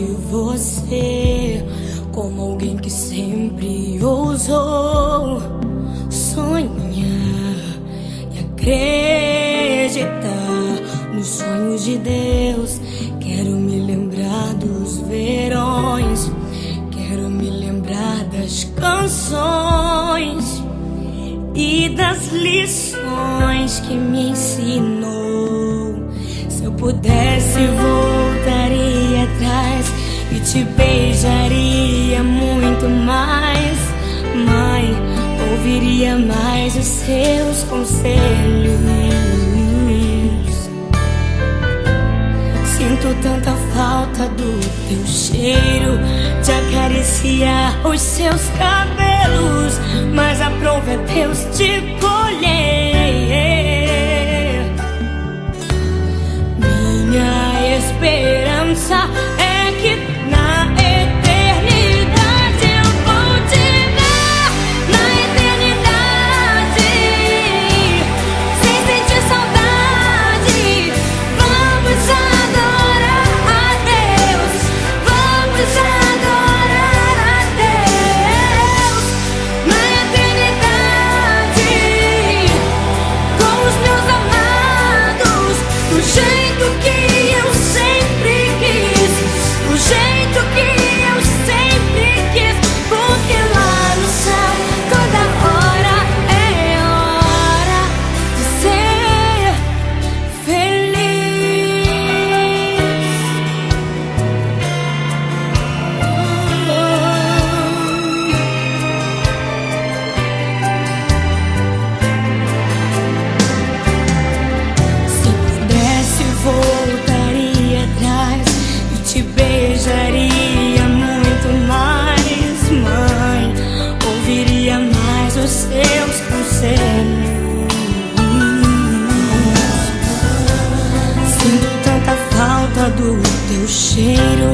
de você como alguém que sempre ousou sonhar e acreditar nos sonhos de Deus. Quero me lembrar dos verões, quero me lembrar das canções e das lições que me ensinou. Se eu pudesse, voltaria atrás e te beijaria muito mais. Mãe, ouviria mais os seus conselhos. Sinto tanta falta do teu cheiro, de acariciar os seus cabelos, mas aprove a Deus te colher. Minha esperança é que na eternidade eu vou te ver. Na eternidade, sem sentir saudade, vamos adorar a Deus. Vamos adorar a Deus. Na eternidade, com os meus amados, do jeito que eu sempre quis, do jeito que eu sempre quis, porque lá no céu toda hora é hora de ser feliz. Se pudesse, voltaria atrás e te beijaria muito mais. Mãe, ouviria mais os seus conselhos. Sinto tanta falta do teu cheiro,